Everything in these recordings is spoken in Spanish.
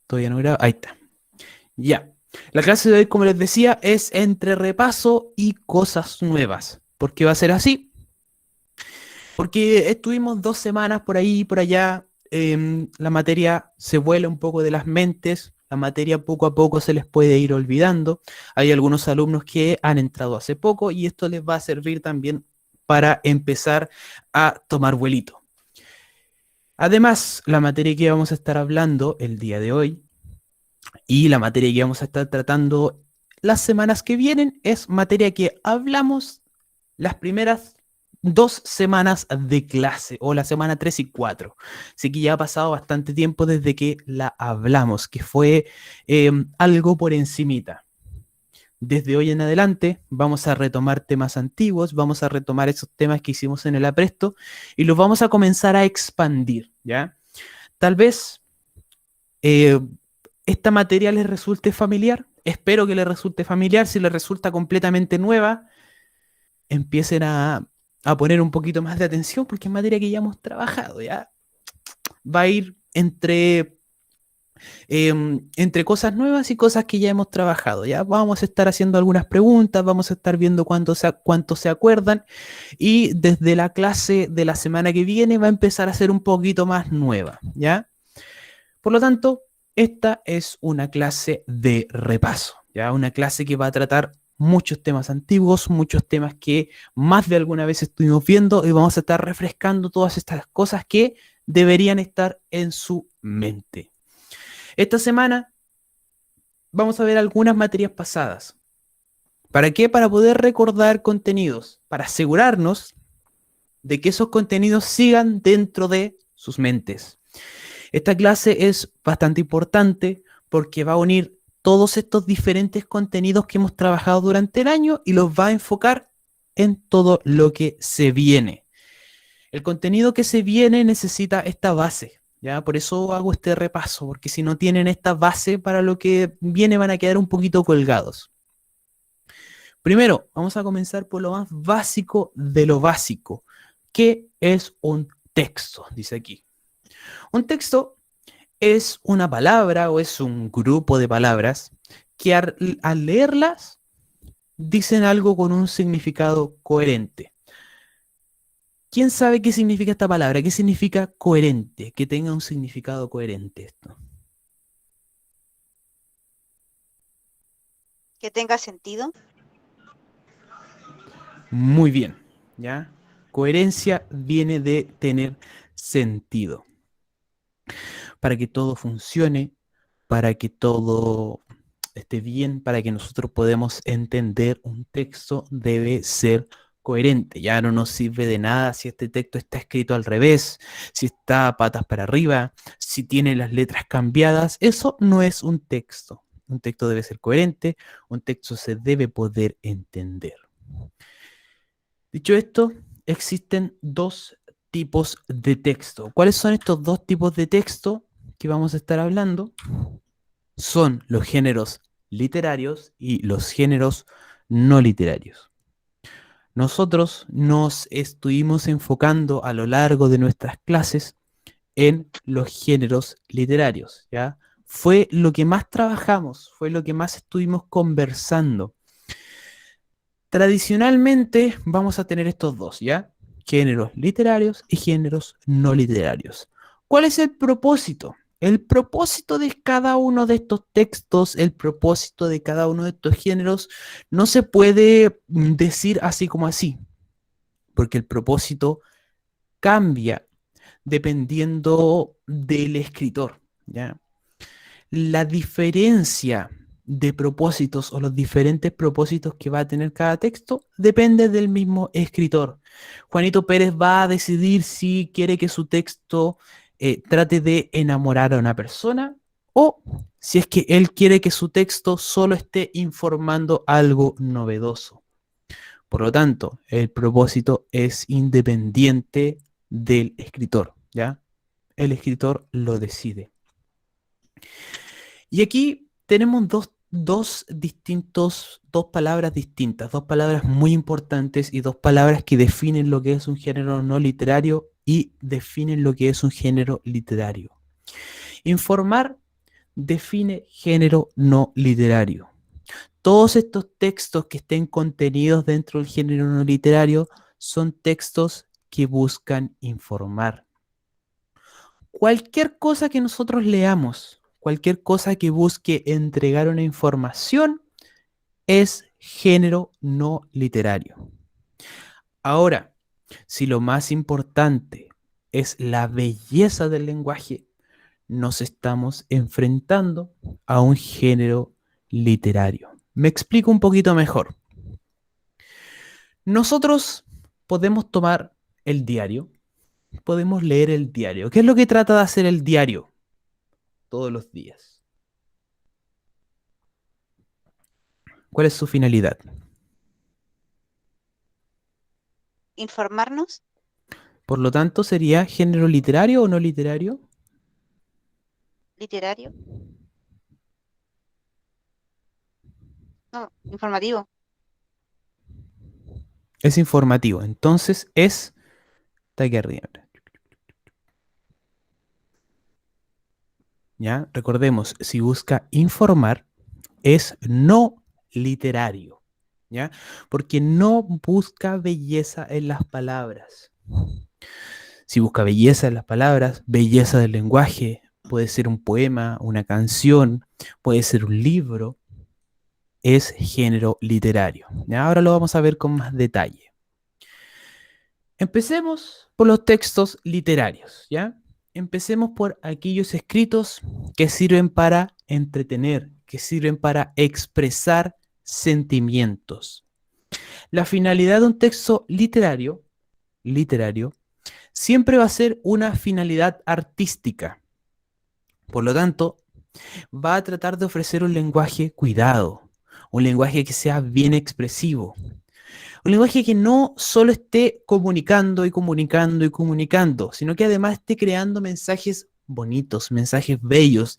Todavía no grabo. Ahí está. Ya. La clase de hoy, como les decía, es entre repaso y cosas nuevas. ¿Por qué va a ser así? Porque estuvimos 2 semanas por ahí y por allá. La materia se vuela un poco de las mentes. La materia poco a poco se les puede ir olvidando. Hay algunos alumnos que han entrado hace poco y esto les va a servir también para empezar a tomar vuelito. Además, la materia que vamos a estar hablando el día de hoy y la materia que vamos a estar tratando las semanas que vienen es materia que hablamos las primeras 2 semanas de clase, o la semana 3 y 4. Así que ya ha pasado bastante tiempo desde que la hablamos, que fue algo por encimita. Desde hoy en adelante vamos a retomar temas antiguos, vamos a retomar esos temas que hicimos en el apresto y los vamos a comenzar a expandir, ¿ya? Tal vez eh, esta materia les resulte familiar, espero que les resulte familiar. Si les resulta completamente nueva, empiecen a poner un poquito más de atención porque es materia que ya hemos trabajado, ¿ya? Va a ir entre cosas nuevas y cosas que ya hemos trabajado, ¿ya? Vamos a estar haciendo algunas preguntas, vamos a estar viendo cuánto se acuerdan y desde la clase de la semana que viene va a empezar a ser un poquito más nueva, ¿ya? Por lo tanto, esta es una clase de repaso, ¿ya? Una clase que va a tratar muchos temas antiguos, muchos temas que más de alguna vez estuvimos viendo y vamos a estar refrescando todas estas cosas que deberían estar en su mente. Esta semana vamos a ver algunas materias pasadas. ¿Para qué? Para poder recordar contenidos, para asegurarnos de que esos contenidos sigan dentro de sus mentes. Esta clase es bastante importante porque va a unir todos estos diferentes contenidos que hemos trabajado durante el año y los va a enfocar en todo lo que se viene. El contenido que se viene necesita esta base, ¿ya? Por eso hago este repaso, porque si no tienen esta base para lo que viene van a quedar un poquito colgados. Primero, vamos a comenzar por lo más básico de lo básico. ¿Qué es un texto? Dice aquí. Un texto es una palabra o es un grupo de palabras que al leerlas dicen algo con un significado coherente. ¿Quién sabe qué significa esta palabra? ¿Qué significa coherente? Que tenga un significado coherente esto. Que tenga sentido. Muy bien, ¿ya? Coherencia viene de tener sentido. Para que todo funcione, para que todo esté bien, para que nosotros podamos entender un texto, debe ser coherente. Ya no nos sirve de nada si este texto está escrito al revés, si está patas para arriba, si tiene las letras cambiadas. Eso no es un texto. Un texto debe ser coherente, un texto se debe poder entender. Dicho esto, existen 2 tipos de texto. ¿Cuáles son estos 2 tipos de texto que vamos a estar hablando? Son los géneros literarios y los géneros no literarios. Nosotros nos estuvimos enfocando a lo largo de nuestras clases en los géneros literarios, ¿ya? Fue lo que más trabajamos, fue lo que más estuvimos conversando. Tradicionalmente vamos a tener estos dos, ¿ya? Géneros literarios y géneros no literarios. ¿Cuál es el propósito? El propósito de cada uno de estos textos, el propósito de cada uno de estos géneros, no se puede decir así como así, porque el propósito cambia dependiendo del escritor, ¿ya? La diferencia de propósitos o los diferentes propósitos que va a tener cada texto depende del mismo escritor. Juanito Pérez va a decidir si quiere que su texto trate de enamorar a una persona o si es que él quiere que su texto solo esté informando algo novedoso. Por lo tanto, el propósito es independiente del escritor, ¿ya? El escritor lo decide. Y aquí tenemos dos palabras distintas, 2 palabras muy importantes y 2 palabras que definen lo que es un género no literario y definen lo que es un género literario. Informar define género no literario. Todos estos textos que estén contenidos dentro del género no literario son textos que buscan informar. Cualquier cosa que nosotros leamos, cualquier cosa que busque entregar una información, es género no literario. Ahora, si lo más importante es la belleza del lenguaje, nos estamos enfrentando a un género literario. Me explico un poquito mejor. Nosotros podemos tomar el diario, podemos leer el diario. ¿Qué es lo que trata de hacer el diario todos los días? ¿Cuál es su finalidad? Informarnos, Por lo tanto, ¿sería género literario o no literario? literario, no, informativo. Es informativo. Entonces está aquí arriba. ¿Ya? Recordemos, si busca informar, es no literario. ¿Ya? Porque no busca belleza en las palabras. Si busca belleza en las palabras, belleza del lenguaje, puede ser un poema, una canción, puede ser un libro, es género literario. ¿Ya? Ahora lo vamos a ver con más detalle. Empecemos por los textos literarios, ¿ya? Empecemos por aquellos escritos que sirven para entretener, que sirven para expresar sentimientos. La finalidad de un texto literario, siempre va a ser una finalidad artística. Por lo tanto, va a tratar de ofrecer un lenguaje cuidado, un lenguaje que sea bien expresivo, un lenguaje que no solo esté comunicando y comunicando y comunicando, sino que además esté creando mensajes bonitos, mensajes bellos,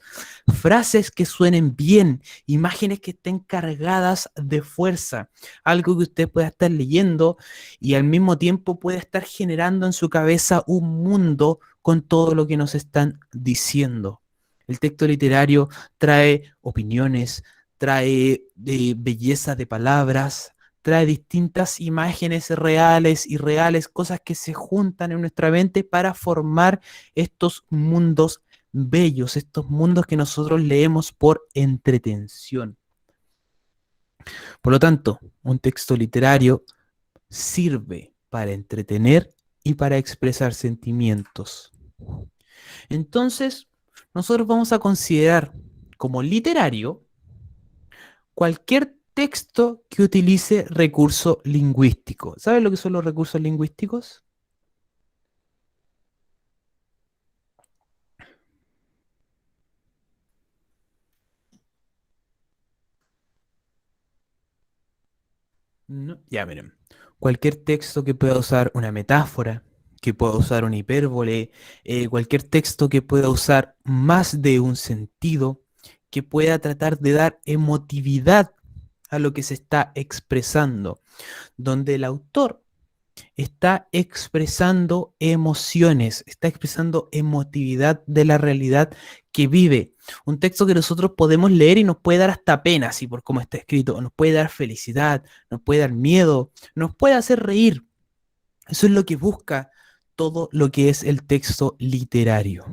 frases que suenen bien, imágenes que estén cargadas de fuerza, algo que usted pueda estar leyendo y al mismo tiempo pueda estar generando en su cabeza un mundo con todo lo que nos están diciendo. El texto literario trae opiniones, trae belleza de palabras, trae distintas imágenes reales y reales, cosas que se juntan en nuestra mente para formar estos mundos bellos, estos mundos que nosotros leemos por entretención. Por lo tanto, un texto literario sirve para entretener y para expresar sentimientos. Entonces, nosotros vamos a considerar como literario cualquier texto que utilice recurso lingüístico. ¿Sabes lo que son los recursos lingüísticos? No. Ya, miren. Cualquier texto que pueda usar una metáfora, que pueda usar una hipérbole, cualquier texto que pueda usar más de un sentido, que pueda tratar de dar emotividad a lo que se está expresando, donde el autor está expresando emociones, está expresando emotividad de la realidad que vive. Un texto que nosotros podemos leer y nos puede dar hasta pena, así por cómo está escrito, nos puede dar felicidad, nos puede dar miedo, nos puede hacer reír. Eso es lo que busca todo lo que es el texto literario.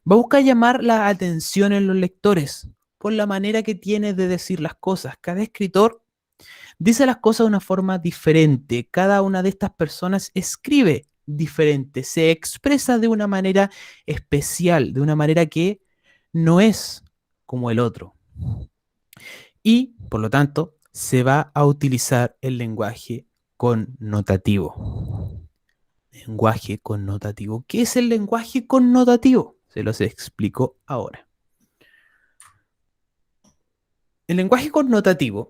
Va a buscar llamar la atención en los lectores por la manera que tiene de decir las cosas. Cada escritor dice las cosas de una forma diferente. Cada una de estas personas escribe diferente, se expresa de una manera especial, de una manera que no es como el otro. Y, por lo tanto, se va a utilizar el lenguaje connotativo. Lenguaje connotativo. ¿Qué es el lenguaje connotativo? Se los explico ahora. El lenguaje connotativo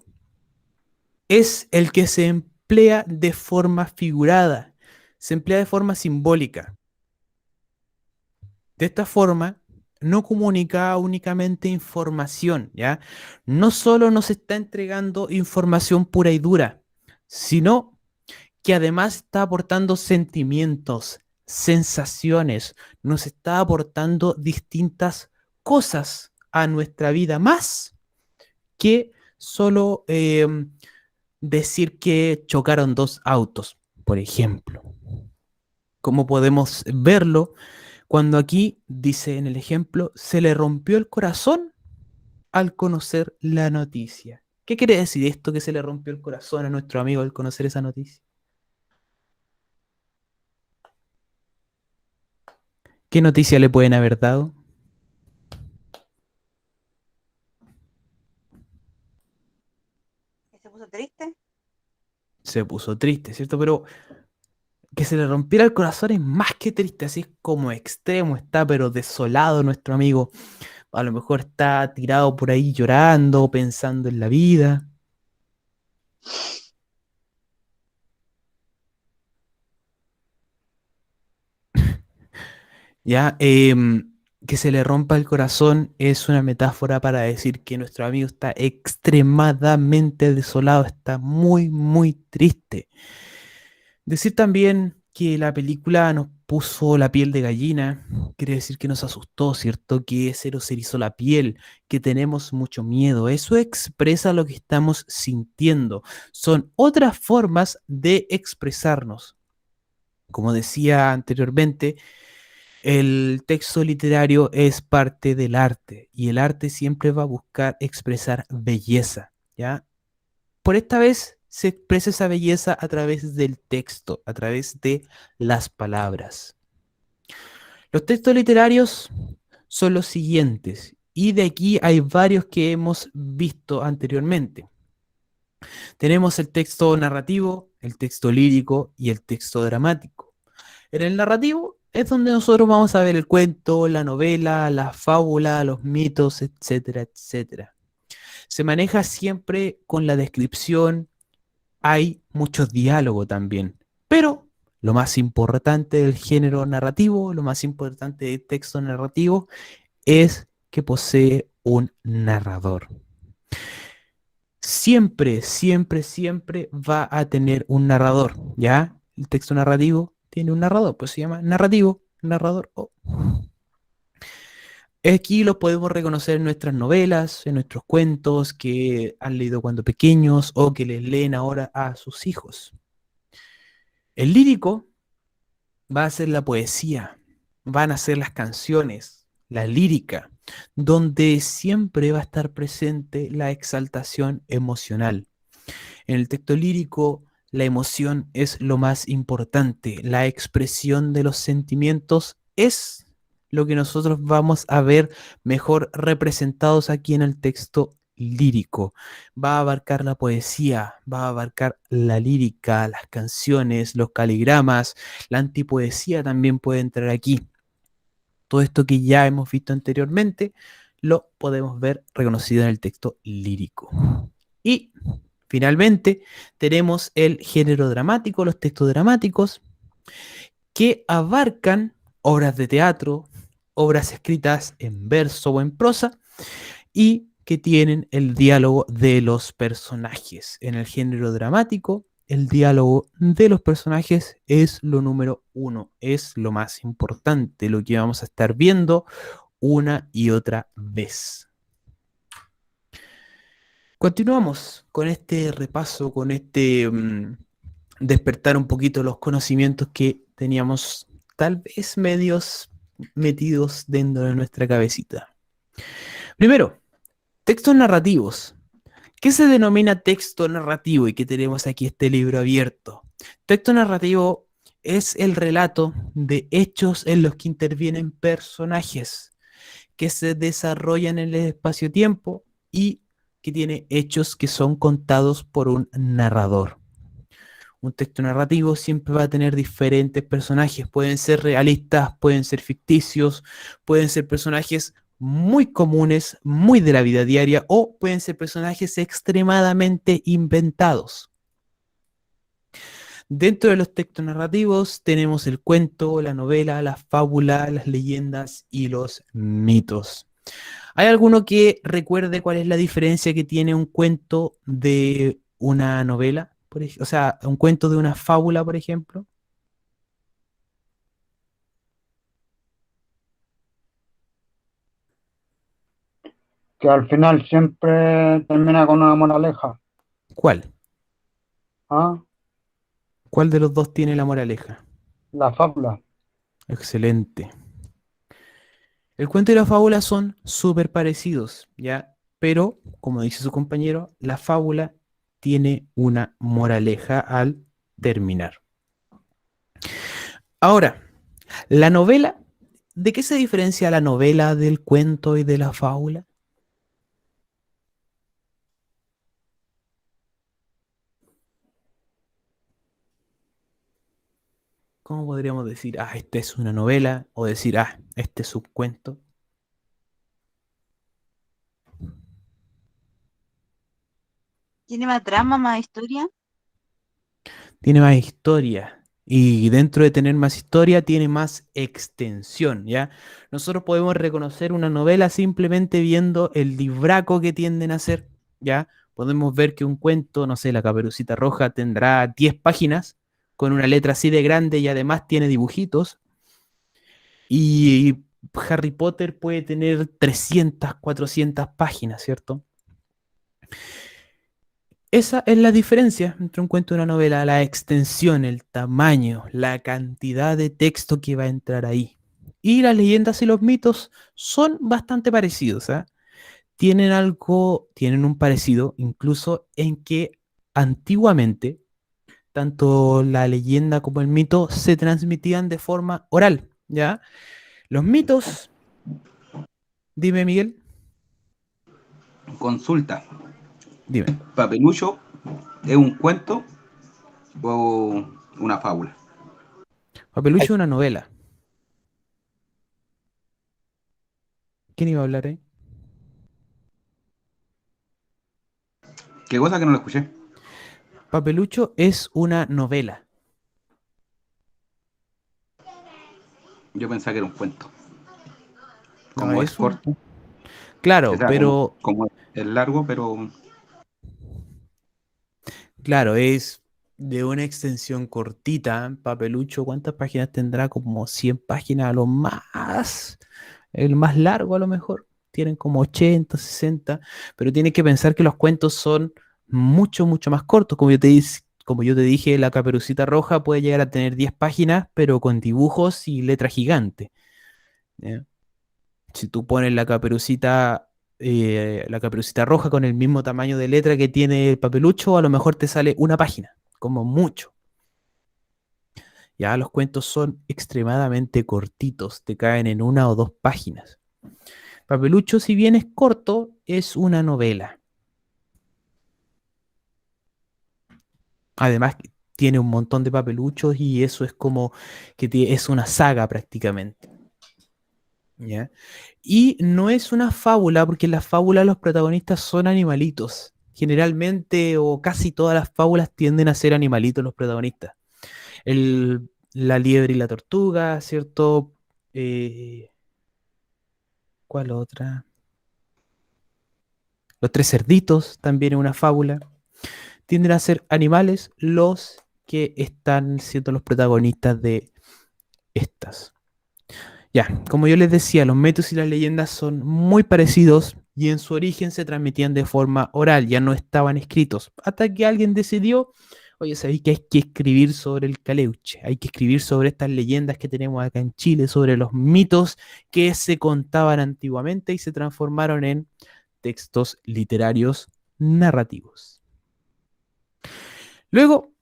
es el que se emplea de forma figurada, se emplea de forma simbólica. De esta forma, no comunica únicamente información, ¿ya? No solo nos está entregando información pura y dura, sino que además está aportando sentimientos, sensaciones, nos está aportando distintas cosas a nuestra vida más que solo decir que chocaron dos autos, por ejemplo. Como podemos verlo cuando aquí dice en el ejemplo, se le rompió el corazón al conocer la noticia. ¿Qué quiere decir esto que se le rompió el corazón a nuestro amigo al conocer esa noticia? ¿Qué noticia le pueden haber dado? ¿Que se puso triste? Se puso triste, ¿cierto? Pero que se le rompiera el corazón es más que triste, así es como extremo, está pero desolado nuestro amigo. A lo mejor está tirado por ahí llorando, pensando en la vida. Ya, que se le rompa el corazón es una metáfora para decir que nuestro amigo está extremadamente desolado, está muy, muy triste. Decir también que la película nos puso la piel de gallina, quiere decir que nos asustó, ¿cierto? Que se nos erizó la piel, que tenemos mucho miedo. Eso expresa lo que estamos sintiendo. Son otras formas de expresarnos. Como decía anteriormente, el texto literario es parte del arte y el arte siempre va a buscar expresar belleza, ¿ya? Por esta vez se expresa esa belleza a través del texto, a través de las palabras. Los textos literarios son los siguientes y de aquí hay varios que hemos visto anteriormente. Tenemos el texto narrativo, el texto lírico y el texto dramático. En el narrativo es donde nosotros vamos a ver el cuento, la novela, la fábula, los mitos, etcétera, etcétera. Se maneja siempre con la descripción, hay mucho diálogo también, pero lo más importante del género narrativo, lo más importante del texto narrativo es que posee un narrador. Siempre, siempre, siempre va a tener un narrador, ¿ya? El texto narrativo tiene un narrador, pues se llama narrativo, narrador. Aquí los podemos reconocer en nuestras novelas, en nuestros cuentos que han leído cuando pequeños o que les leen ahora a sus hijos. El lírico va a ser la poesía, van a ser las canciones, la lírica, donde siempre va a estar presente la exaltación emocional. En el texto lírico, la emoción es lo más importante. La expresión de los sentimientos es lo que nosotros vamos a ver mejor representados aquí en el texto lírico. Va a abarcar la poesía, va a abarcar la lírica, las canciones, los caligramas, la antipoesía también puede entrar aquí. Todo esto que ya hemos visto anteriormente lo podemos ver reconocido en el texto lírico. Y finalmente tenemos el género dramático, los textos dramáticos, que abarcan obras de teatro, obras escritas en verso o en prosa y que tienen el diálogo de los personajes. En el género dramático, el diálogo de los personajes es lo número uno, es lo más importante, lo que vamos a estar viendo una y otra vez. Continuamos con este repaso, con este despertar un poquito los conocimientos que teníamos tal vez medios metidos dentro de nuestra cabecita. Primero, textos narrativos. ¿Qué se denomina texto narrativo y que tenemos aquí este libro abierto? Texto narrativo es el relato de hechos en los que intervienen personajes que se desarrollan en el espacio-tiempo y que tiene hechos que son contados por un narrador. Un texto narrativo siempre va a tener diferentes personajes. Pueden ser realistas, pueden ser ficticios, pueden ser personajes muy comunes, muy de la vida diaria, o pueden ser personajes extremadamente inventados. Dentro de los textos narrativos tenemos el cuento, la novela, la fábula, las leyendas y los mitos. ¿Hay alguno que recuerde cuál es la diferencia que tiene un cuento de una novela? O sea, un cuento de una fábula, por ejemplo. que al final siempre termina con una moraleja. ¿Cuál? ¿Ah? ¿Cuál de los dos tiene la moraleja? La fábula. Excelente. El cuento y la fábula son súper parecidos, ¿ya? Pero, como dice su compañero, la fábula tiene una moraleja al terminar. Ahora, la novela, ¿de qué se diferencia la novela del cuento y de la fábula? ¿Cómo podríamos decir, esta es una novela? O decir, este es un cuento. ¿Tiene más drama, más historia? Tiene más historia. Y dentro de tener más historia, tiene más extensión, ¿ya? Nosotros podemos reconocer una novela simplemente viendo el libraco que tienden a hacer, ¿ya? Podemos ver que un cuento, no sé, La Caperucita Roja tendrá 10 páginas con una letra así de grande y además tiene dibujitos. Y Harry Potter puede tener 300, 400 páginas, ¿cierto? Esa es la diferencia entre un cuento y una novela, la extensión, el tamaño, la cantidad de texto que va a entrar ahí. Y las leyendas y los mitos son bastante parecidos, ¿ah? Tienen algo, tienen un parecido, incluso en que antiguamente tanto la leyenda como el mito se transmitían de forma oral, ¿ya? Los mitos, dime Miguel, Consulta. dime. ¿Papelucho es un cuento o una fábula? Papelucho es una novela. ¿Quién iba a hablar ahí? ¿Qué cosa que no lo escuché? Papelucho es una novela. Yo pensaba que era un cuento. No, Como es es un... corto, o Claro, sea, pero... como es largo, pero Claro, es de una extensión cortita. Papelucho, ¿cuántas páginas tendrá? Como 100 páginas a lo más. El más largo a lo mejor. Tienen como 80, 60. Pero tienes que pensar que los cuentos son mucho, mucho más cortos. Como yo te dije, La Caperucita Roja puede llegar a tener 10 páginas, pero con dibujos y letra gigante. ¿Ya? Si tú pones la caperucita roja con el mismo tamaño de letra que tiene el papelucho, a lo mejor te sale una página, como mucho. Ya los cuentos son extremadamente cortitos, te caen en una o dos páginas. Papelucho, si bien es corto, es una novela. Además, tiene un montón de papeluchos y eso es como que es una saga prácticamente. ¿Ya? Y no es una fábula, porque en las fábulas los protagonistas son animalitos. Generalmente, o casi todas las fábulas tienden a ser animalitos los protagonistas. La liebre y la tortuga, ¿cierto? Eh, ¿Cuál otra? Los tres cerditos, también es una fábula. Tienden a ser animales los que están siendo los protagonistas de estas. Ya, como yo les decía, los mitos y las leyendas son muy parecidos y en su origen se transmitían de forma oral, ya no estaban escritos, hasta que alguien decidió, oye, sabéis que hay que escribir sobre el Caleuche, hay que escribir sobre estas leyendas que tenemos acá en Chile, sobre los mitos que se contaban antiguamente y se transformaron en textos literarios narrativos. Luego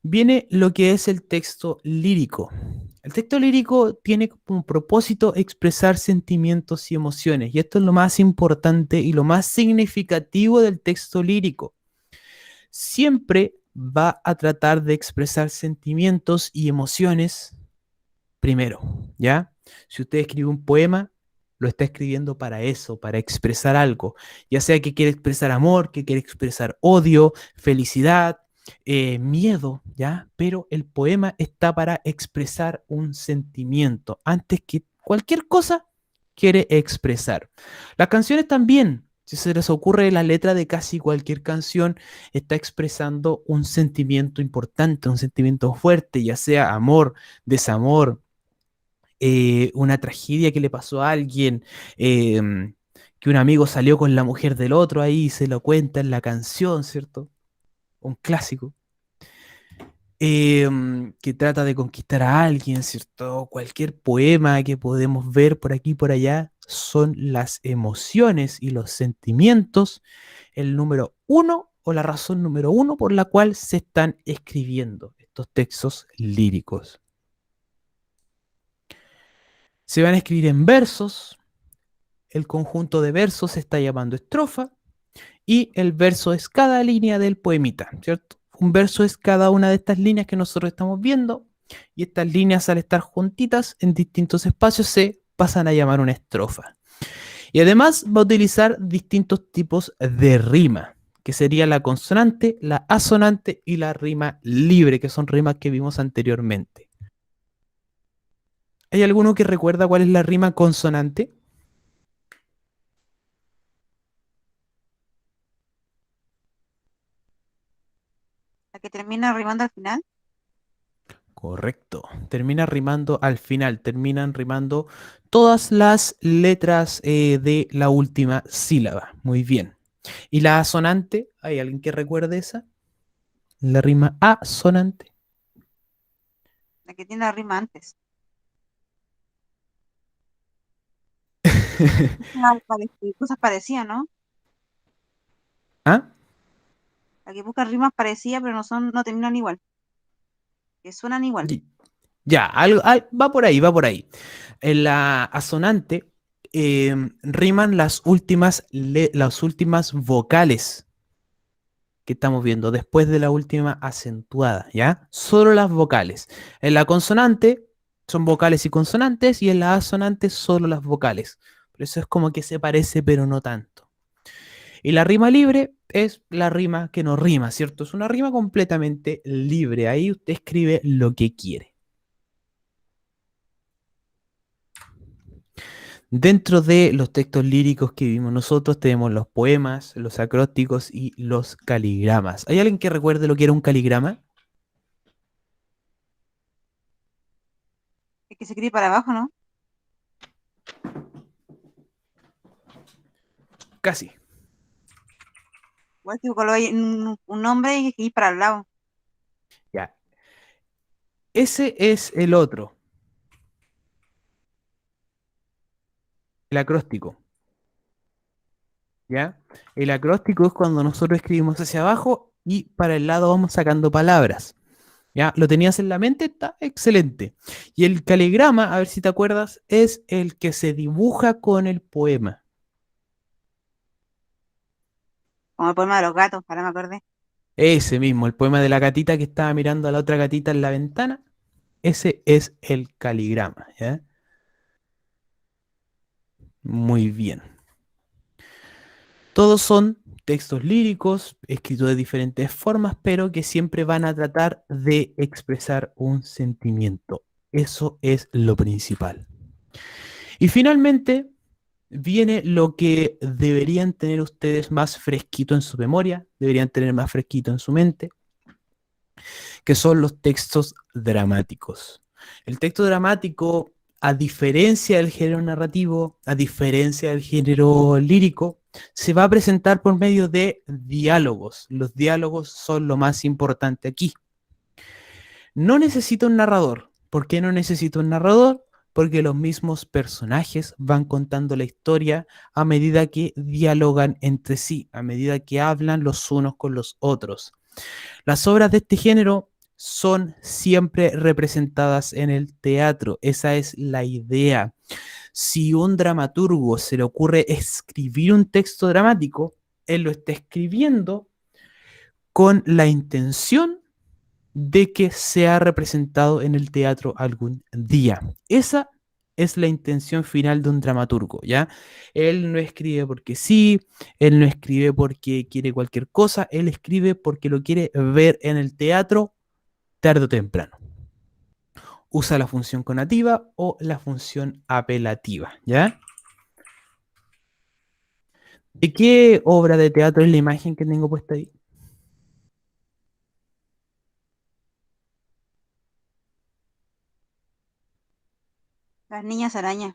viene lo que es el texto lírico. El texto lírico tiene como propósito expresar sentimientos y emociones, y esto es lo más importante y lo más significativo del texto lírico. Siempre va a tratar de expresar sentimientos y emociones primero, ¿ya? Si usted escribe un poema, lo está escribiendo para eso, para expresar algo, ya sea que quiere expresar amor, que quiere expresar odio, felicidad, miedo, ¿ya? Pero el poema está para expresar un sentimiento. Antes que cualquier cosa, quiere expresar. Las canciones también, si se les ocurre la letra de casi cualquier canción, está expresando un sentimiento importante, un sentimiento fuerte, ya sea amor, desamor, una tragedia que le pasó a alguien, que un amigo salió con la mujer del otro ahí y se lo cuenta en la canción, ¿cierto? Un clásico. Que trata de conquistar a alguien, ¿cierto? Cualquier poema que podemos ver por aquí y por allá son las emociones y los sentimientos el número uno o la razón número uno por la cual se están escribiendo estos textos líricos. Se van a escribir en versos, el conjunto de versos se está llamando estrofa y el verso es cada línea del poemita, ¿cierto? Un verso es cada una de estas líneas que nosotros estamos viendo y estas líneas al estar juntitas en distintos espacios se pasan a llamar una estrofa. Y además va a utilizar distintos tipos de rima, que sería la consonante, la asonante y la rima libre, que son rimas que vimos anteriormente. ¿Hay alguno que recuerda cuál es la rima consonante? La que termina rimando al final. Correcto. Termina rimando al final, terminan rimando todas las letras de la última sílaba. Muy bien. ¿Y la asonante? ¿Hay alguien que recuerde esa? La rima asonante. La que tiene la rima antes. Cosas parecidas, ¿no? ¿Ah? La que busca rimas parecidas, pero no terminan igual. Que suenan igual. Y- Ya, va por ahí, va por ahí. En la asonante riman las últimas vocales que estamos viendo después de la última acentuada, ¿ya? Solo las vocales. En la consonante son vocales y consonantes y en la asonante solo las vocales. Por eso es como que se parece, pero no tanto. Y la rima libre es la rima que no rima, ¿cierto? Es una rima completamente libre. Ahí usted escribe lo que quiere. Dentro de los textos líricos que vimos nosotros tenemos los poemas, los acrósticos y los caligramas. ¿Hay alguien que recuerde lo que era un caligrama? Es que se escribe para abajo, ¿no? Casi. Igual que colocáis un nombre y escribís para el lado. Ya. Ese es el otro, el acróstico. ¿Ya? El acróstico es cuando nosotros escribimos hacia abajo y para el lado vamos sacando palabras. ¿Ya? ¿Lo tenías en la mente? Está excelente. Y el caligrama, a ver si te acuerdas, es el que se dibuja con el poema. Como el poema de los gatos, ahora me acordé. Ese mismo, el poema de la gatita que estaba mirando a la otra gatita en la ventana. Ese es el caligrama. ¿Ya? Muy bien. Todos son textos líricos, escritos de diferentes formas, pero que siempre van a tratar de expresar un sentimiento. Eso es lo principal. Y finalmente viene lo que deberían tener ustedes más fresquito en su memoria, deberían tener más fresquito en su mente, que son los textos dramáticos. El texto dramático, a diferencia del género narrativo, a diferencia del género lírico, se va a presentar por medio de diálogos. Los diálogos son lo más importante aquí. No necesita un narrador. ¿Por qué no necesita un narrador? Porque los mismos personajes van contando la historia a medida que dialogan entre sí, a medida que hablan los unos con los otros. Las obras de este género son siempre representadas en el teatro. Esa es la idea. Si un dramaturgo se le ocurre escribir un texto dramático, él lo está escribiendo con la intención de que sea representado en el teatro algún día. Esa es la intención final de un dramaturgo, ¿ya? Él no escribe porque sí, él no escribe porque quiere cualquier cosa, él escribe porque lo quiere ver en el teatro tarde o temprano. Usa la función conativa o la función apelativa, ¿ya? ¿De qué obra de teatro es la imagen que tengo puesta ahí? Las niñas arañas.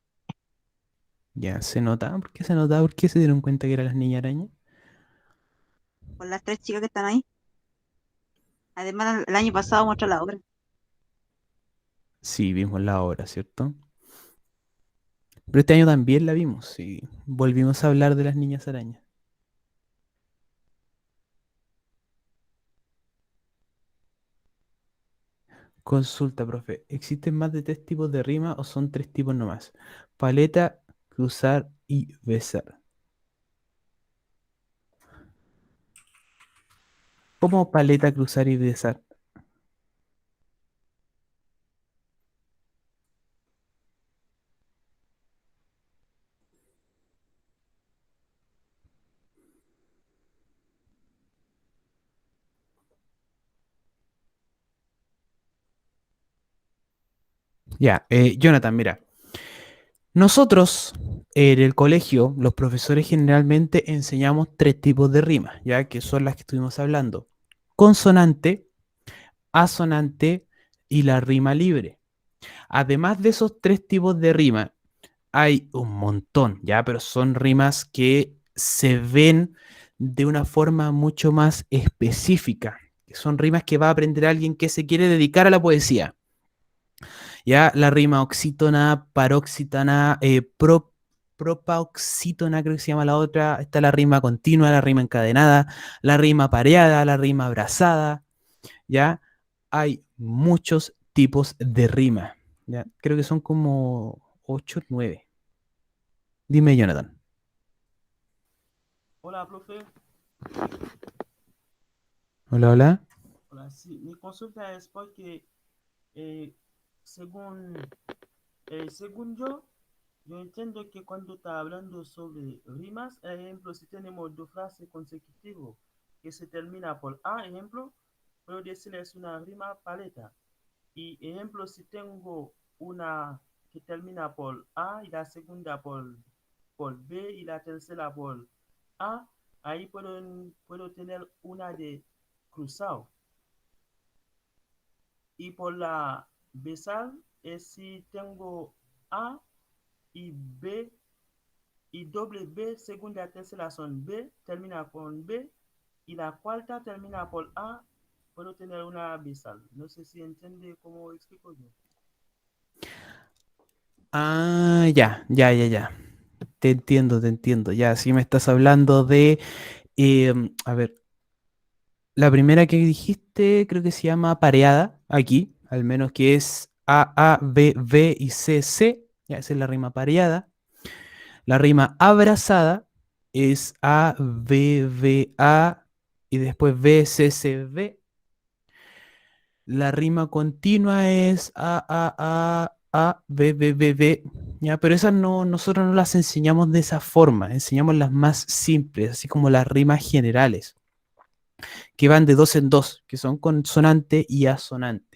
Ya, se nota. ¿Por qué se nota? ¿Por qué se dieron cuenta que eran las niñas arañas? Con las tres chicas que están ahí. Además, el año pasado mostró la obra. Sí, vimos la obra, ¿cierto? Pero este año también la vimos, sí. Volvimos a hablar de las niñas arañas. Consulta, profe. ¿Existen más de tres tipos de rima o son tres tipos nomás? Paleta, cruzar y besar. ¿Cómo paleta, cruzar y besar? Ya, Jonathan, mira. Nosotros en el colegio, los profesores generalmente enseñamos tres tipos de rimas, ya que son las que estuvimos hablando. Consonante, asonante y la rima libre. Además de esos tres tipos de rima, hay un montón, ya, pero son rimas que se ven de una forma mucho más específica. Son rimas que va a aprender alguien que se quiere dedicar a la poesía. Ya la rima oxítona, paroxítona, propaoxítona, creo que se llama la otra. Está la rima continua, la rima encadenada, la rima pareada, la rima abrazada. Ya hay muchos tipos de rima. Ya creo que son como 8 9. Dime, Jonathan. Hola, profe. Hola, hola. Hola, sí, mi consulta es porque eh, según, según yo entiendo que cuando está hablando sobre rimas, ejemplo, si tenemos dos frases consecutivas que se termina por A, ejemplo, puedo decir es una rima paleta. Y ejemplo, si tengo una que termina por A y la segunda por B y la tercera por A, ahí puedo tener una de cruzado. Y por la besar es si tengo A y B y doble B, segunda, tercera son B, termina con B y la cuarta termina por A, puedo tener una besar. No sé si entiende cómo explico yo. Ah, ya, ya, ya, ya. Te entiendo, te entiendo. Ya, si me estás hablando de, a ver, la primera que dijiste creo que se llama pareada, aquí, al menos que es A, A, B, B y C, C. Ya, esa es la rima pareada. La rima abrazada es A, B, B, A y después B, C, C, B. La rima continua es A, B, B, B, B. Ya, pero esas no, nosotros no las enseñamos de esa forma, enseñamos las más simples, así como las rimas generales, que van de dos en dos, que son consonante y asonante.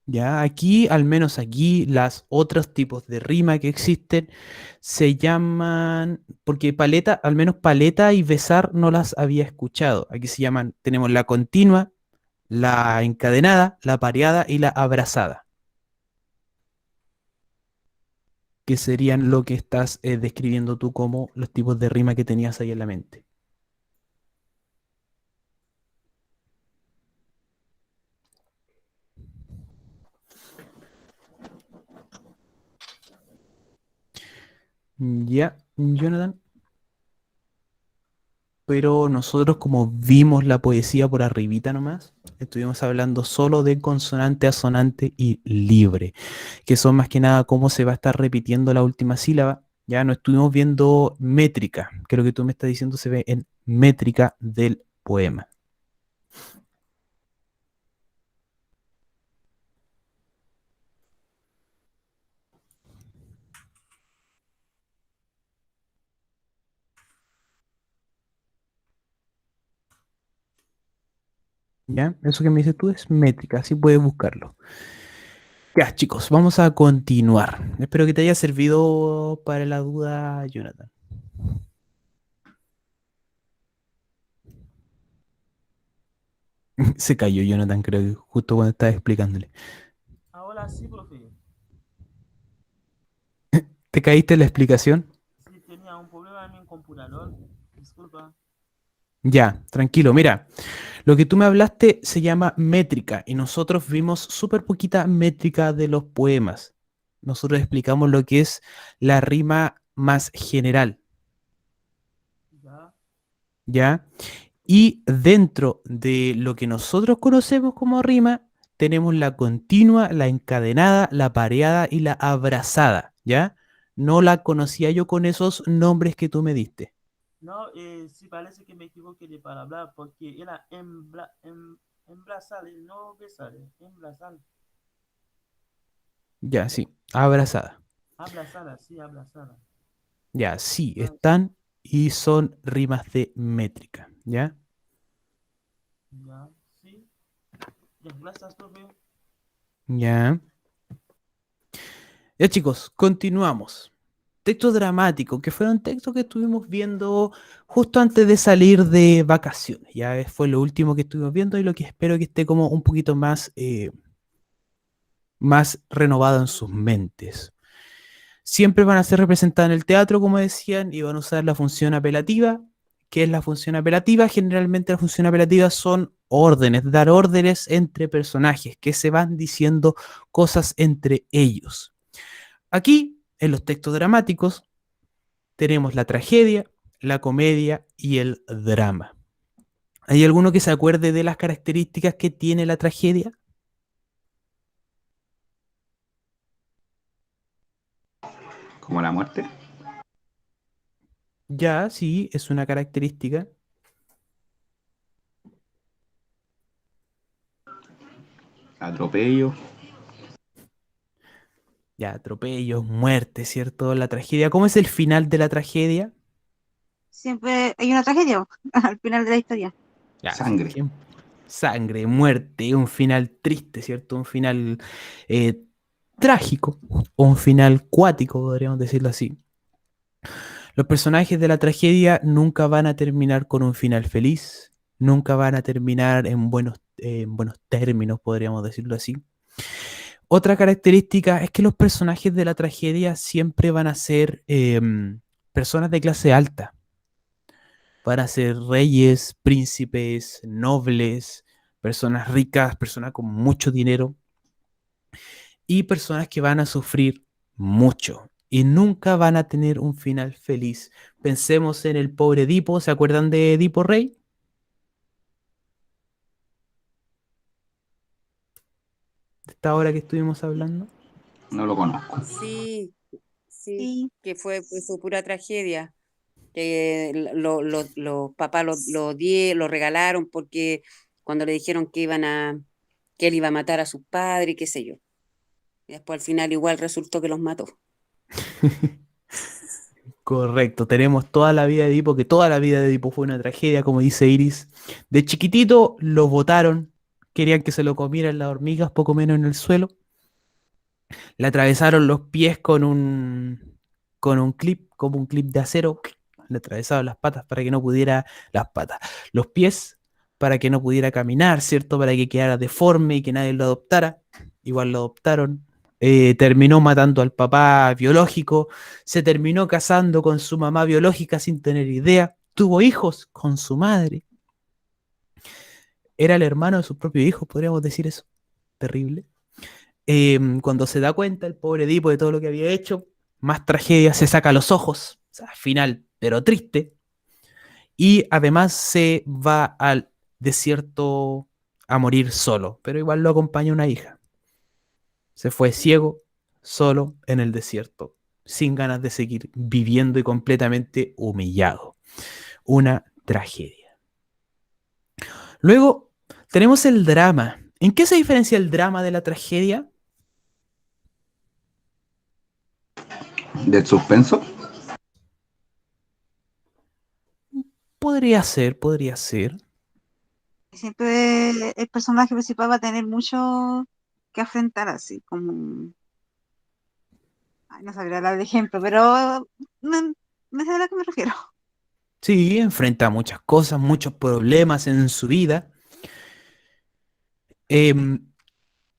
Ya, aquí, al menos aquí, las otros tipos de rima que existen se llaman, porque paleta, al menos paleta y besar no las había escuchado. Aquí se llaman, tenemos la continua, la encadenada, la pareada y la abrazada, que serían lo que estás describiendo tú como los tipos de rima que tenías ahí en la mente. Ya, Jonathan. Pero nosotros como vimos la poesía por arribita nomás, estuvimos hablando solo de consonante, asonante y libre, que son más que nada cómo se va a estar repitiendo la última sílaba. Ya no estuvimos viendo métrica, que lo que tú me estás diciendo se ve en métrica del poema. ¿Ya? Eso que me dices tú es métrica, así puedes buscarlo. Ya, chicos, vamos a continuar. Espero que te haya servido para la duda, Jonathan. Se cayó Jonathan, creo que justo cuando estaba explicándole. Ahora sí, profe. ¿Te caíste en la explicación? Sí, tenía un problema en mi computador. Disculpa. Ya, tranquilo, mira. Lo que tú me hablaste se llama métrica y nosotros vimos súper poquita métrica de los poemas. Nosotros explicamos lo que es la rima más general, Ya. ¿ya? Y dentro de lo que nosotros conocemos como rima, tenemos la continua, la encadenada, la pareada y la abrazada, ¿ya? No la conocía yo con esos nombres que tú me diste. No, sí parece que me equivoqué de palabra porque era emblazar, no besar, emblazar. Ya, sí, abrazada. Abrazada, sí, abrazada. Ya, sí, Ah, sí. están y son rimas de métrica, ¿ya? Ya, sí. Ya, gracias, profe. Ya. Ya, chicos, continuamos. Texto dramático, que fue un texto que estuvimos viendo justo antes de salir de vacaciones. Ya fue lo último que estuvimos viendo y lo que espero que esté como un poquito más renovado en sus mentes. Siempre van a ser representadas en el teatro, como decían, y van a usar la función apelativa. ¿Qué es la función apelativa? Generalmente la función apelativa son órdenes, dar órdenes entre personajes que se van diciendo cosas entre ellos. Aquí, en los textos dramáticos, tenemos la tragedia, la comedia y el drama. ¿Hay alguno que se acuerde de las características que tiene la tragedia? Como la muerte, Ya, sí, es una característica. atropello, Ya, atropellos, muerte, ¿cierto? La tragedia. ¿Cómo es el final de la tragedia? Siempre hay una tragedia al final de la historia. Ya, sí, sangre. sangre, muerte, un final triste, ¿cierto? Un final eh, trágico, o un final cuático, podríamos decirlo así. Los personajes de la tragedia nunca van a terminar con un final feliz, nunca van a terminar en buenos términos, podríamos decirlo así. Otra característica es que los personajes de la tragedia siempre van a ser personas de clase alta, van a ser reyes, príncipes, nobles, personas ricas, personas con mucho dinero y personas que van a sufrir mucho y nunca van a tener un final feliz. Pensemos en el pobre Edipo, ¿se acuerdan de Edipo Rey? De esta hora que estuvimos hablando. No lo conozco. Sí, sí, Sí, que fue pura tragedia, que los papás lo regalaron porque cuando le dijeron que él iba a matar a sus padres y qué sé yo. Y después al final igual resultó que los mató. Correcto, tenemos toda la vida de Edipo, que toda la vida de Edipo fue una tragedia, como dice Iris. De chiquitito lo botaron, querían que se lo comieran las hormigas, poco menos en el suelo. Le atravesaron los pies con un clip, como un clip de acero. Le atravesaron las patas para que no pudiera, las patas, los pies para que no pudiera caminar, ¿cierto? Para que quedara deforme y que nadie lo adoptara. Igual lo adoptaron. Terminó matando al papá biológico, se terminó casando con su mamá biológica sin tener idea, tuvo hijos con su madre. Era el hermano de sus propios hijos, podríamos decir eso. Terrible. Cuando se da cuenta el pobre Edipo de todo lo que había hecho, más tragedia, se saca los ojos, o sea, final, pero triste, y además se va al desierto a morir solo, pero igual lo acompaña una hija. Se fue ciego, solo en el desierto, sin ganas de seguir viviendo y completamente humillado. Una tragedia. Luego tenemos el drama. ¿En qué se diferencia el drama de la tragedia? Del suspenso, Podría ser, podría ser. siempre el personaje principal va a tener mucho que afrontar, así como, ay, no sabría dar de ejemplo, pero me sé a lo que me refiero. Sí, enfrenta muchas cosas, muchos problemas en su vida.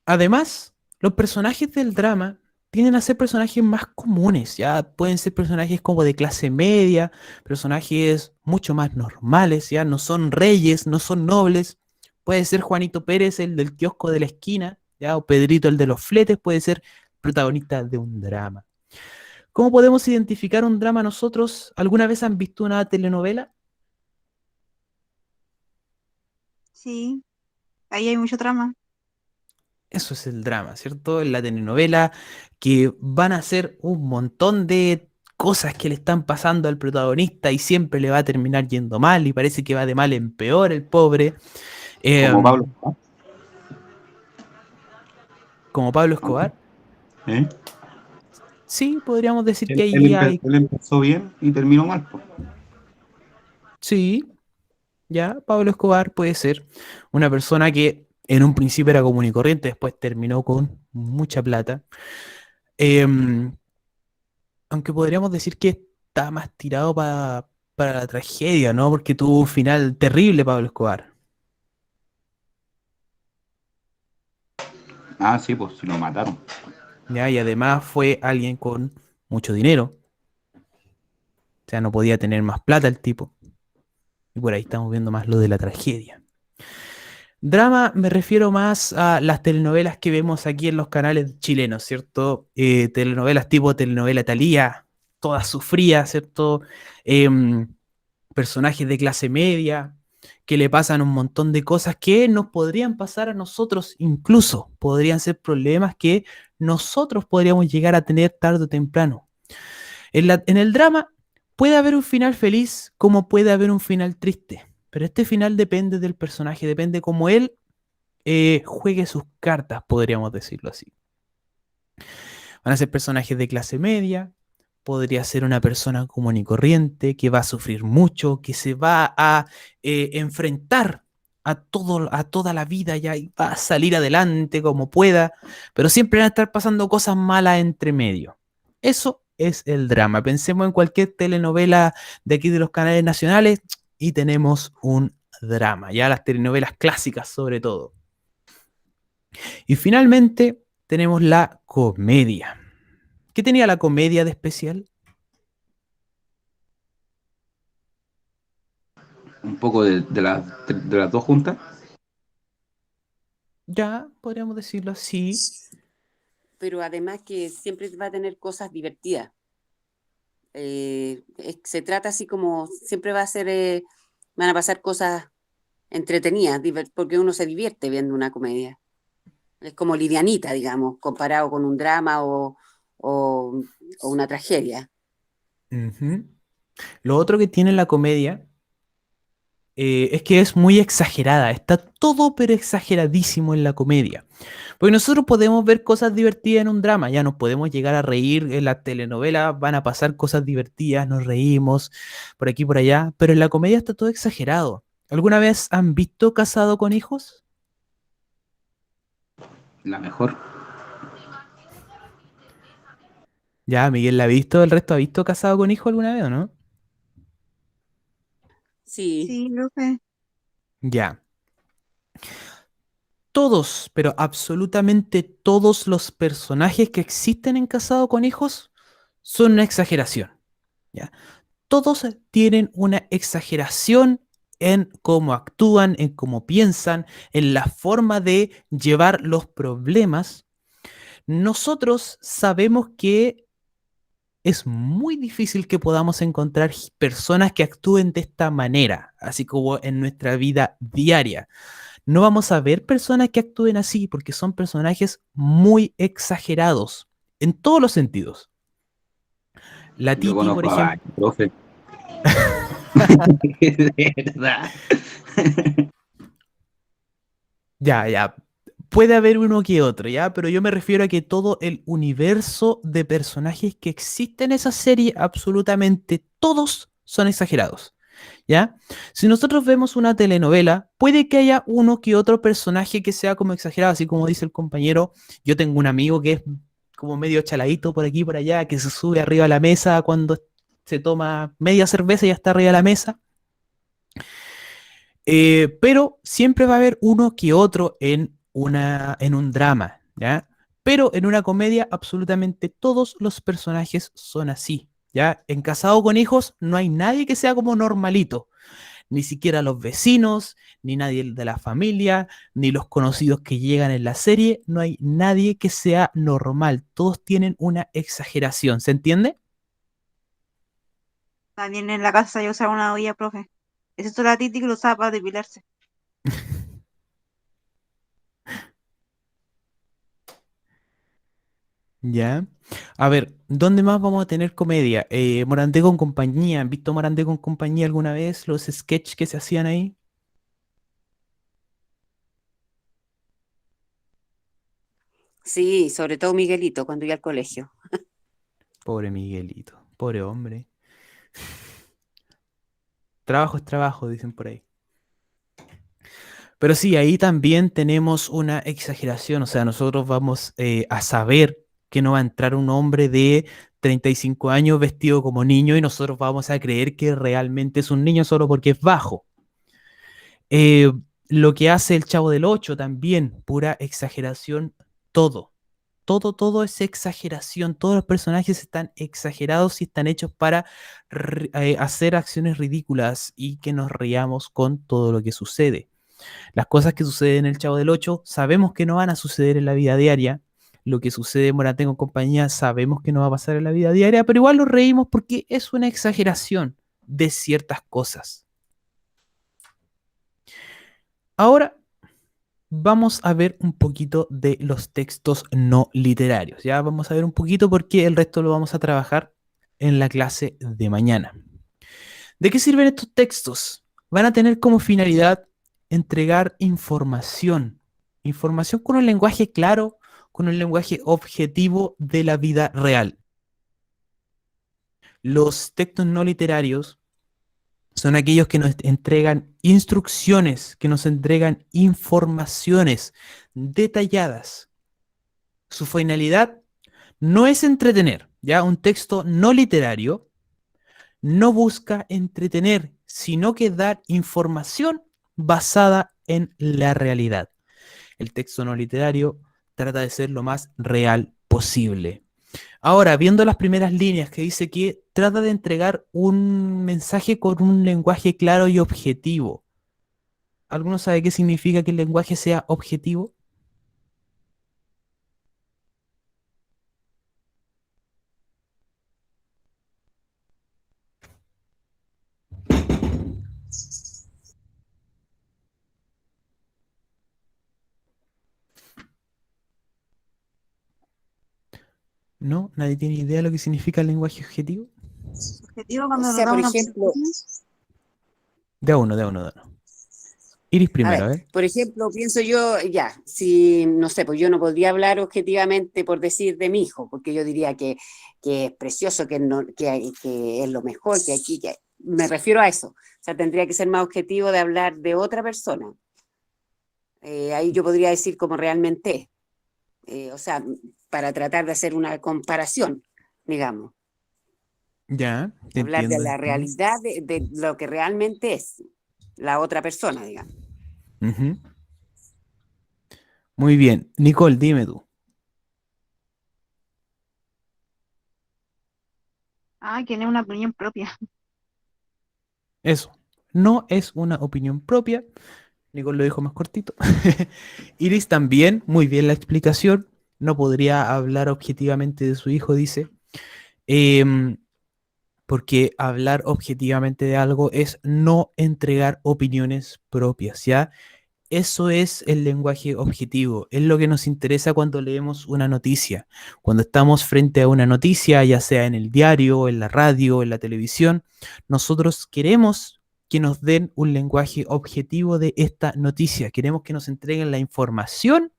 Además, los personajes del drama tienden a ser personajes más comunes, ya pueden ser personajes como de clase media, personajes mucho más normales, ya no son reyes, no son nobles. Puede ser Juanito Pérez, el del kiosco de la esquina, ya, o Pedrito, el de los fletes, puede ser protagonista de un drama. ¿Cómo podemos identificar un drama nosotros? ¿Alguna vez han visto una telenovela? Sí, ahí hay mucho trama. Eso es el drama, ¿cierto? En la telenovela que van a hacer un montón de cosas que le están pasando al protagonista y siempre le va a terminar yendo mal y parece que va de mal en peor el pobre. Como Em, Pablo. Como Pablo Escobar. ¿Eh? Sí, podríamos decir que Él ahí hay... él empezó bien y terminó mal, po. Sí, ya, Pablo Escobar puede ser una persona que en un principio era común y corriente, después terminó con mucha plata. Em, Aunque podríamos decir que está más tirado para la tragedia, ¿no? Porque tuvo un final terrible Pablo Escobar. Ah, sí, pues si lo mataron. ¿Ya? Y además fue alguien con mucho dinero. O sea, no podía tener más plata el tipo. Y por ahí estamos viendo más lo de la tragedia. Drama me refiero más a las telenovelas que vemos aquí en los canales chilenos, ¿cierto? Telenovelas tipo telenovela Thalía, todas sufridas, ¿cierto? Em, Personajes de clase media, que le pasan un montón de cosas que nos podrían pasar a nosotros, incluso podrían ser problemas que nosotros podríamos llegar a tener tarde o temprano. En el drama puede haber un final feliz como puede haber un final triste, pero este final depende del personaje, depende cómo él juegue sus cartas, podríamos decirlo así. Van a ser personajes de clase media, podría ser una persona común y corriente que va a sufrir mucho, que se va a enfrentar a toda la vida ya y va a salir adelante como pueda, pero siempre van a estar pasando cosas malas entre medio. Eso es el drama. Pensemos en cualquier telenovela de aquí de los canales nacionales y tenemos un drama, ya las telenovelas clásicas sobre todo. Y finalmente tenemos la comedia. ¿Qué tenía la comedia de especial? Un poco de las dos juntas. Ya, podríamos decirlo así. Pero además que siempre va a tener cosas divertidas. Se trata así como, siempre va a ser, van a pasar cosas entretenidas, porque uno se divierte viendo una comedia. Es como livianita, digamos, comparado con un drama o una tragedia. Ujú. Lo otro que tiene la comedia es que es muy exagerada. Está todo pero exageradísimo en la comedia. Porque nosotros podemos ver cosas divertidas en un drama, ya nos podemos llegar a reír en la telenovela, van a pasar cosas divertidas, nos reímos por aquí y por allá, pero en la comedia está todo exagerado. ¿Alguna vez han visto Casado con Hijos? La mejor. Ya, Miguel la ha visto, ¿el resto ha visto Casado con Hijos alguna vez o no? Sí, Sí, profe. Ya. Todos, pero absolutamente todos los personajes que existen en Casado con Hijos son una exageración. ¿Ya? Todos tienen una exageración en cómo actúan, en cómo piensan, en la forma de llevar los problemas. Nosotros sabemos que es muy difícil que podamos encontrar personas que actúen de esta manera, así como en nuestra vida diaria. No vamos a ver personas que actúen así porque son personajes muy exagerados en todos los sentidos. La Yo Titi, por conozco a ejemplo. varios, profe. De verdad. Ya, ya. Puede haber uno que otro, ¿ya? Pero yo me refiero a que todo el universo de personajes que existe en esa serie, absolutamente todos son exagerados, ¿ya? Si nosotros vemos una telenovela, puede que haya uno que otro personaje que sea como exagerado, así como dice el compañero. Yo tengo un amigo que es como medio chaladito por aquí y por allá, que se sube arriba a la mesa cuando se toma media cerveza y ya está arriba de la mesa. Pero siempre va a haber uno que otro en en un drama, ¿ya? Pero en una comedia absolutamente todos los personajes son así, ¿ya? En Casado con Hijos no hay nadie que sea como normalito, ni siquiera los vecinos, ni nadie de la familia, ni los conocidos que llegan en la serie, no hay nadie que sea normal, todos tienen una exageración, ¿se entiende? También en la casa yo usaba una olla, profe. Excepto la Titi que lo usaba para depilarse. Ya. A ver, ¿dónde más vamos a tener comedia? Morandé con compañía. ¿Han visto Morandé con compañía alguna vez? Los sketches que se hacían ahí. Sí, sobre todo Miguelito cuando iba al colegio. Pobre Miguelito, pobre hombre. Trabajo es trabajo, dicen por ahí. Pero sí, ahí también tenemos una exageración. O sea, nosotros vamos a saber que no va a entrar un hombre de 35 años vestido como niño y nosotros vamos a creer que realmente es un niño solo porque es bajo. Eh, lo que hace el Chavo del Ocho también, pura exageración, todo. Todo es exageración. Todos los personajes están exagerados y están hechos para hacer acciones ridículas y que nos riamos con todo lo que sucede. Las cosas que suceden en el Chavo del Ocho sabemos que no van a suceder en la vida diaria. Lo que sucede en Morandé con compañía sabemos que no va a pasar en la vida diaria, pero igual nos reímos porque es una exageración de ciertas cosas. Ahora vamos a ver un poquito de los textos no literarios. Ya vamos a ver un poquito porque el resto lo vamos a trabajar en la clase de mañana. ¿De qué sirven estos textos? Van a tener como finalidad entregar información. Información con un lenguaje claro, con un lenguaje objetivo de la vida real. Los textos no literarios son aquellos que nos entregan instrucciones, que nos entregan informaciones detalladas. Su finalidad no es entretener, ¿ya? Un texto no literario no busca entretener, sino que dar información basada en la realidad. El texto no literario trata de ser lo más real posible. Ahora, viendo las primeras líneas que dice que trata de entregar un mensaje con un lenguaje claro y objetivo. ¿Alguno sabe qué significa que el lenguaje sea objetivo? ¿No? ¿Nadie tiene idea de lo que significa el lenguaje objetivo? Subjetivo O cuando nos sea, da por una ejemplo, opinión. De a uno, de a uno, de a uno. Iris a primero, a ver, ver. por ejemplo, pienso yo, ya, si, no sé, pues yo no podría hablar objetivamente por decir de mi hijo, porque yo diría que es precioso, que es lo mejor, que aquí, que me refiero a eso. O sea, tendría que ser más objetivo de hablar de otra persona. Ahí yo podría decir como realmente es. O sea, para tratar de hacer una comparación, digamos, Ya, te hablar de entiendo. la realidad de lo que realmente es la otra persona, digamos. Ujú. Muy bien. Nicole, dime tú. Ah, tiene una opinión propia. Eso. No es una opinión propia. Nicole lo dijo más cortito. Iris también, muy bien la explicación. No podría hablar objetivamente de su hijo, dice. Em, porque hablar objetivamente de algo es no entregar opiniones propias, ¿ya? Eso es el lenguaje objetivo, es lo que nos interesa cuando leemos una noticia. Cuando estamos frente a una noticia, ya sea en el diario, en la radio, en la televisión, nosotros queremos que nos den un lenguaje objetivo de esta noticia. Queremos que nos entreguen la información,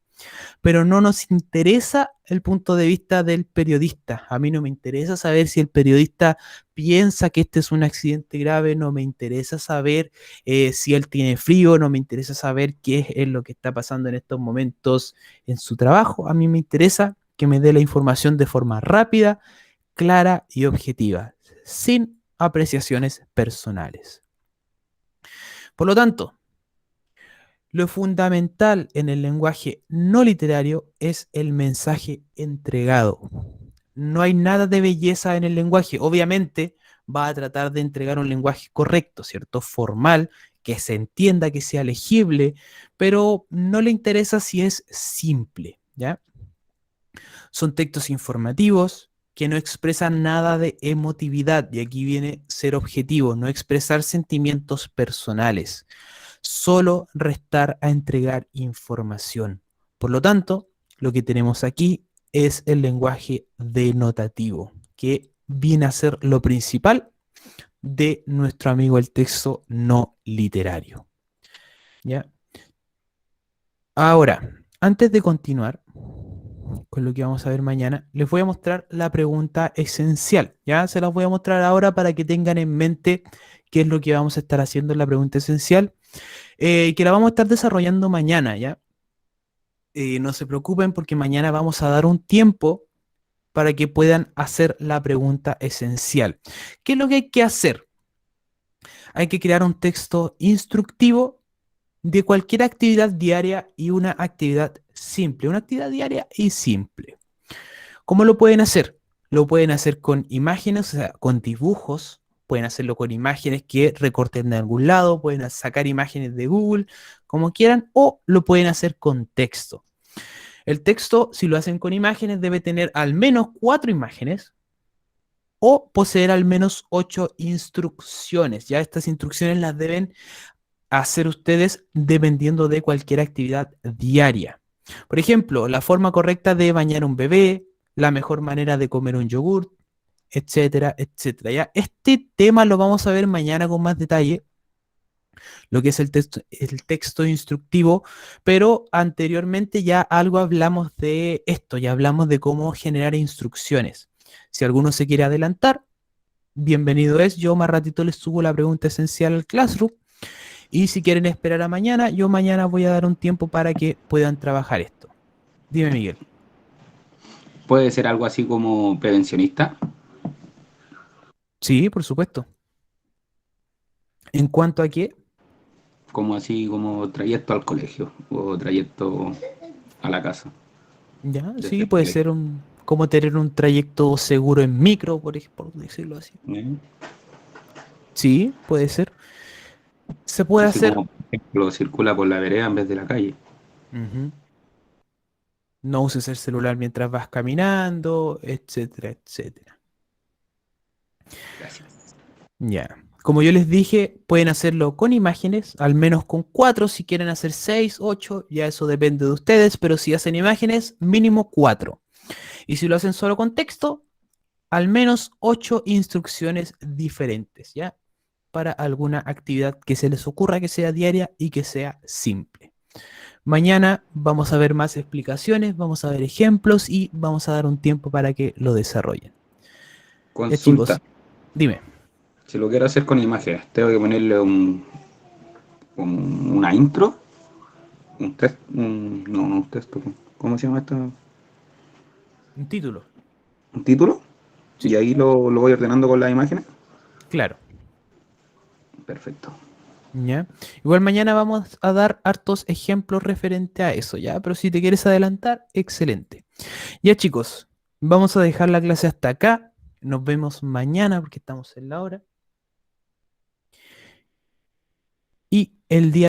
pero no nos interesa el punto de vista del periodista. A mí no me interesa saber si el periodista piensa que este es un accidente grave, no me interesa saber si él tiene frío, no me interesa saber qué es lo que está pasando en estos momentos en su trabajo. A mí me interesa que me dé la información de forma rápida, clara y objetiva, sin apreciaciones personales. Por lo tanto, Lo fundamental en el lenguaje no literario es el mensaje entregado. No hay nada de belleza en el lenguaje. Obviamente va a tratar de entregar un lenguaje correcto, ¿cierto? Formal, que se entienda, que sea legible, pero no le interesa si es simple, ¿ya? Son textos informativos que no expresan nada de emotividad, y aquí viene ser objetivo, no expresar sentimientos personales, solo restar a entregar información. Por lo tanto, lo que tenemos aquí es el lenguaje denotativo, que viene a ser lo principal de nuestro amigo el texto no literario. ¿Ya? Ahora, antes de continuar con lo que vamos a ver mañana, les voy a mostrar la pregunta esencial. Ya se las voy a mostrar ahora para que tengan en mente qué es lo que vamos a estar haciendo en la pregunta esencial, que la vamos a estar desarrollando mañana, ¿ya? No se preocupen porque mañana vamos a dar un tiempo para que puedan hacer la pregunta esencial. ¿Qué es lo que hay que hacer? Hay que crear un texto instructivo de cualquier actividad diaria y una actividad simple, una actividad diaria y simple. ¿Cómo lo pueden hacer? Lo pueden hacer con imágenes, o sea, con dibujos, pueden hacerlo con imágenes que recorten de algún lado, pueden sacar imágenes de Google, como quieran, o lo pueden hacer con texto. El texto, si lo hacen con imágenes, debe tener al menos 4 imágenes o poseer al menos 8 instrucciones. Ya estas instrucciones las deben hacer ustedes dependiendo de cualquier actividad diaria. Por ejemplo, la forma correcta de bañar un bebé, la mejor manera de comer un yogurt, etcétera, etcétera. ¿Ya? Este tema lo vamos a ver mañana con más detalle, lo que es el texto instructivo, pero anteriormente ya algo hablamos de esto, ya hablamos de cómo generar instrucciones. Si alguno se quiere adelantar, bienvenido es, yo más ratito les subo la pregunta esencial al Classroom. Y si quieren esperar a mañana, yo mañana voy a dar un tiempo para que puedan trabajar esto. Dime, Miguel. Puede ser algo así como prevencionista. Sí, por supuesto. ¿En cuanto a qué? Como así como trayecto al colegio o trayecto a la casa. Ya, Desde sí, el puede colegio. ser como tener un trayecto seguro en micro, por decirlo así. ¿Eh? Sí, puede ser. Se puede Así hacer. como, por ejemplo, circula por la vereda en vez de la calle. Ujú. No uses el celular mientras vas caminando, etcétera, etcétera. Gracias. Ya. Como yo les dije, pueden hacerlo con imágenes, al menos con 4. Si quieren hacer 6, 8, ya eso depende de ustedes, pero si hacen imágenes, mínimo 4. Y si lo hacen solo con texto, al menos 8 instrucciones diferentes, ¿ya? Para alguna actividad que se les ocurra que sea diaria y que sea simple. Mañana vamos a ver más explicaciones, vamos a ver ejemplos y vamos a dar un tiempo para que lo desarrollen. Ya, Consulta. chicos, dime. Si lo quiero hacer con imágenes, tengo que ponerle una intro, un texto, no, no un texto, ¿cómo se llama esto? Un título. Un título, y Sí, ahí lo voy ordenando con las imágenes. claro. Perfecto. ¿Ya? Igual mañana vamos a dar hartos ejemplos referente a eso, ¿ya? Pero si te quieres adelantar, excelente. Ya, chicos, vamos a dejar la clase hasta acá. Nos vemos mañana porque estamos en la hora. Y el día